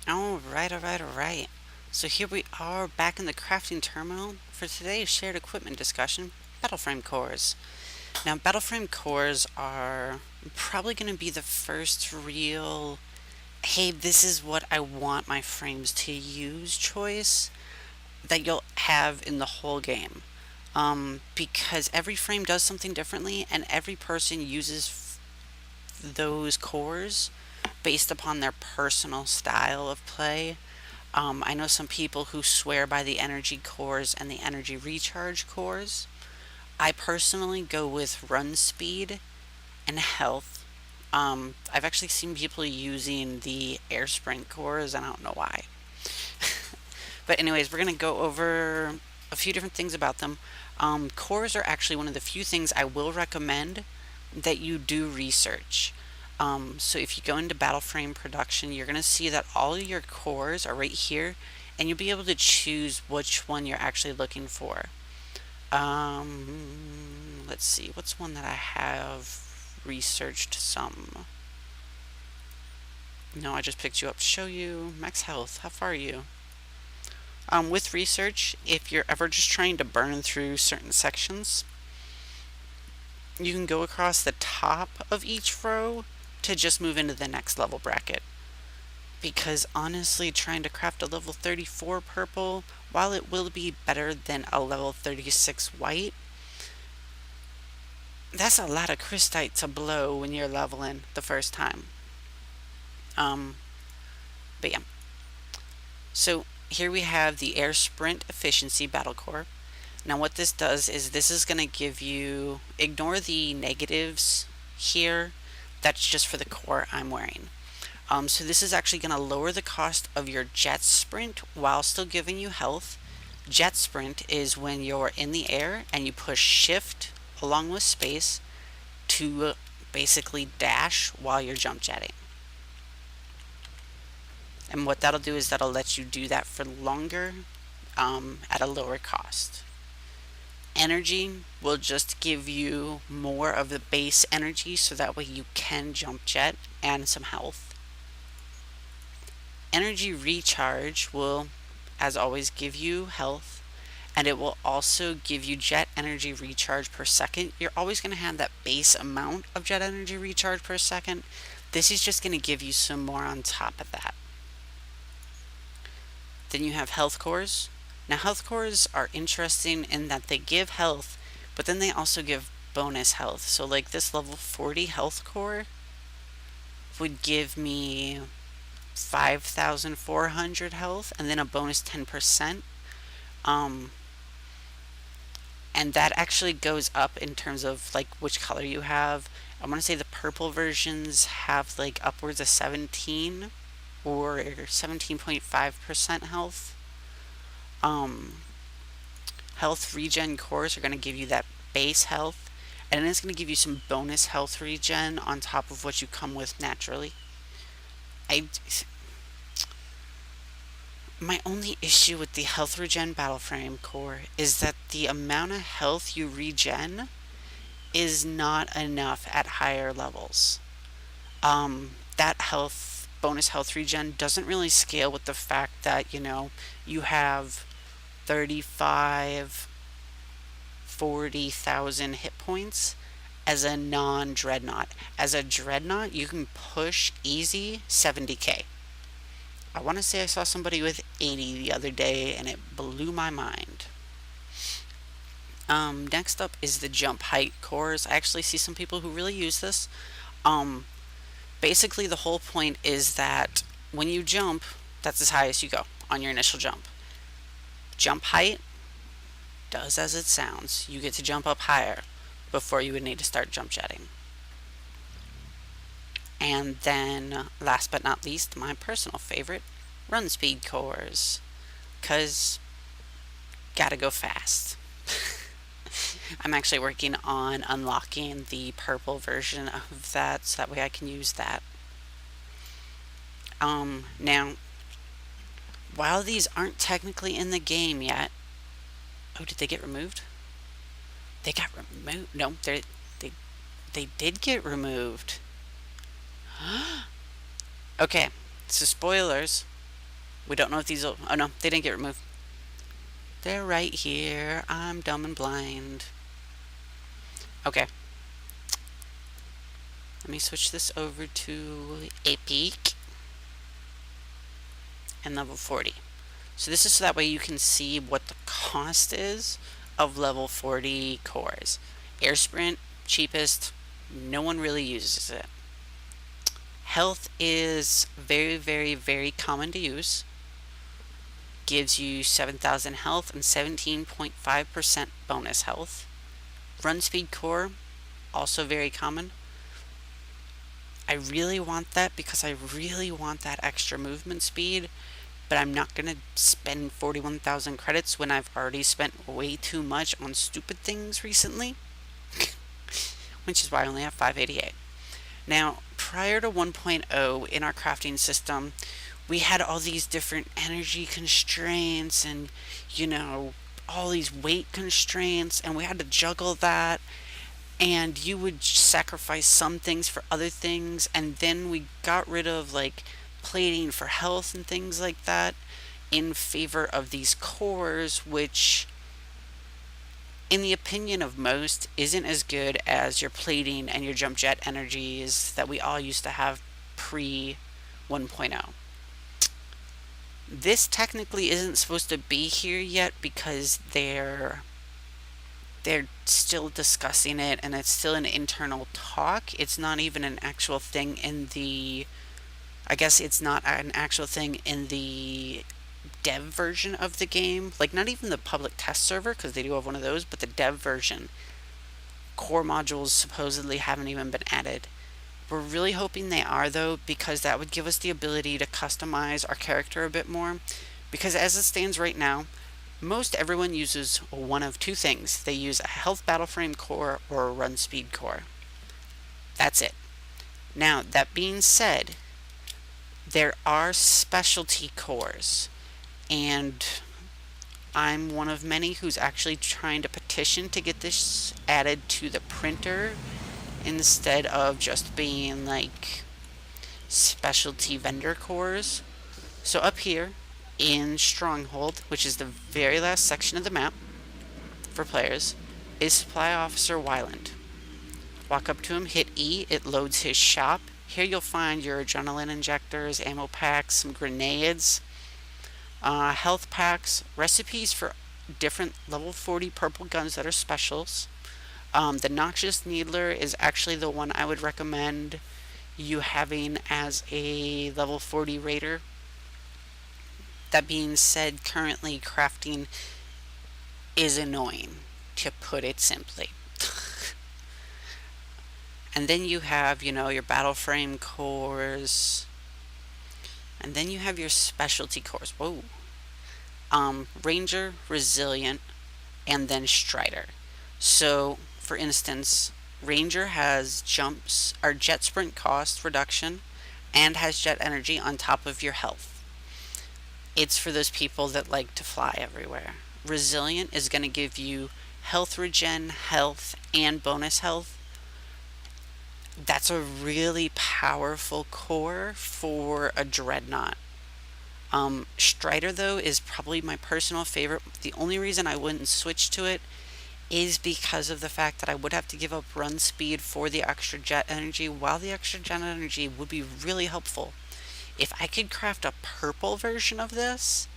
Alright. So here we are back in the crafting terminal for today's shared equipment discussion, Battleframe cores. Now, Battleframe cores are probably going to be the first real, hey, this is what I want my frames to use choice that you'll have in the whole game. Because every frame does something differently, and every person uses those cores based upon their personal style of play. I know some people who swear by the energy cores and the energy recharge cores. I personally go with run speed and health. I've actually seen people using the air sprint cores, and I don't know why. But anyways, we're going to go over a few different things about them. Cores are actually one of the few things I will recommend that you do research. So if you go into Battleframe production, you're going to see that all your cores are right here, and you'll be able to choose which one you're actually looking for. Let's see, what's one that I have researched some? No, I just picked you up to show you. Max health, how far are you? With research, if you're ever just trying to burn through certain sections, you can go across the top of each row to just move into the next level bracket. Because honestly, trying to craft a level 34 purple, while it will be better than a level 36 white, that's a lot of crystite to blow when you're leveling the first time. But yeah. So here we have the Air Sprint Efficiency Battle Core. Now what this does is this is going to give you, ignore the negatives here, that's just for the core I'm wearing. So this is actually going to lower the cost of your jet sprint while still giving you health. Jet sprint is when you're in the air and you push shift along with space to basically dash while you're jump jetting. And what that'll do is that'll let you do that for longer at a lower cost. Energy will just give you more of the base energy so that way you can jump jet and some health. Energy recharge will, as always, give you health, and it will also give you jet energy recharge per second. You're always going to have that base amount of jet energy recharge per second. This is just going to give you some more on top of that. Then you have health cores. Now health cores are interesting in that they give health, but then they also give bonus health. So like this level 40 health core would give me 5,400 health and then a bonus 10%. And that actually goes up in terms of like which color you have. I want to say the purple versions have like upwards of 17 or 17.5% health. Health regen cores are going to give you that base health, and it's going to give you some bonus health regen on top of what you come with naturally. My only issue with the health regen Battleframe core is that the amount of health you regen is not enough at higher levels. That health, bonus health regen doesn't really scale with the fact that, you have 35, 40,000 hit points as a non-dreadnought. As a dreadnought, you can push easy 70k. I want to say I saw somebody with 80 the other day, and it blew my mind. Next up is the jump height cores. I actually see some people who really use this. Basically, the whole point is that when you jump, that's as high as you go on your initial jump. Jump height does as it sounds. You get to jump up higher before you would need to start jump jetting. And then, last but not least, my personal favorite, run speed cores. Because, gotta go fast. I'm actually working on unlocking the purple version of that, so that way I can use that. Now, while these aren't technically in the game yet... Oh, did they get removed? They got removed? No, they did get removed. Okay, so spoilers. We don't know if these will... Oh no, they didn't get removed. They're right here. I'm dumb and blind. Okay. Let me switch this over to a peak and level 40. So this is so that way you can see what the cost is of level 40 cores. Air Sprint, cheapest, no one really uses it. Health is very, very, very common to use. Gives you 7,000 health and 17.5% bonus health. Run speed core, also very common. I really want that because I really want that extra movement speed, but I'm not going to spend 41,000 credits when I've already spent way too much on stupid things recently, which is why I only have 588. Now, prior to 1.0 in our crafting system, we had all these different energy constraints and, you know, all these weight constraints, and we had to juggle that, and you would sacrifice some things for other things, and then we got rid of, like, plating for health and things like that in favor of these cores, which, in the opinion of most, isn't as good as your plating and your jump jet energies that we all used to have pre 1.0. This technically isn't supposed to be here yet because they're still discussing it and it's still an internal talk. It's not even an actual thing in the... I guess it's not an actual thing in the dev version of the game. Like, not even the public test server, because they do have one of those, but the dev version. Core modules supposedly haven't even been added. We're really hoping they are, though, because that would give us the ability to customize our character a bit more. Because as it stands right now, most everyone uses one of two things. They use a health Battleframe core or a run speed core. That's it. Now, that being said, there are specialty cores, and I'm one of many who's actually trying to petition to get this added to the printer instead of just being like specialty vendor cores. So up here in Stronghold, which is the very last section of the map for players, is Supply Officer Wyland. Walk up to him, hit E, it loads his shop. Here you'll find your adrenaline injectors, ammo packs, some grenades, health packs, recipes for different level 40 purple guns that are specials. The Noxious Needler is actually the one I would recommend you having as a level 40 raider. That being said, currently crafting is annoying, to put it simply. And then you have, you know, your Battleframe cores. And then you have your specialty cores. Whoa. Ranger, Resilient, and then Strider. So, for instance, Ranger has jumps or jet sprint cost reduction and has jet energy on top of your health. It's for those people that like to fly everywhere. Resilient is going to give you health regen, health, and bonus health. That's a really powerful core for a dreadnought. Strider, though, is probably my personal favorite. The only reason I wouldn't switch to it is because of the fact that I would have to give up run speed for the extra jet energy, while the extra jet energy would be really helpful. If I could craft a purple version of this,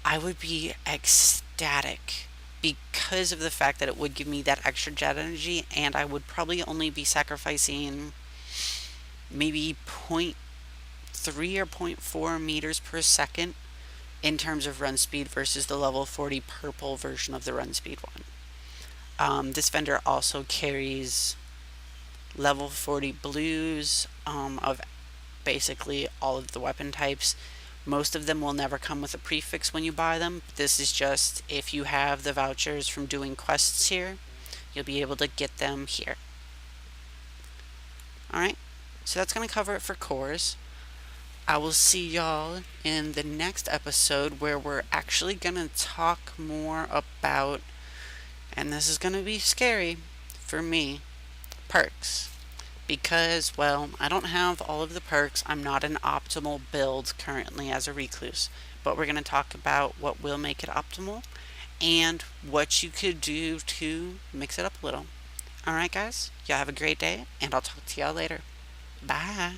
I would be ecstatic because of the fact that it would give me that extra jet energy, and I would probably only be sacrificing maybe 0.3 or 0.4 meters per second in terms of run speed versus the level 40 purple version of the run speed one. This vendor also carries level 40 blues of basically all of the weapon types. Most of them will never come with a prefix when you buy them. This is just if you have the vouchers from doing quests here, you'll be able to get them here. Alright, so that's going to cover it for cores. I will see y'all in the next episode where we're actually going to talk more about, and this is going to be scary for me, perks. because, well, I don't have all of the perks. I'm not an optimal build currently as a recluse, but we're going to talk about what will make it optimal and what you could do to mix it up a little. Alright, guys, y'all have a great day, and I'll talk to y'all later. Bye.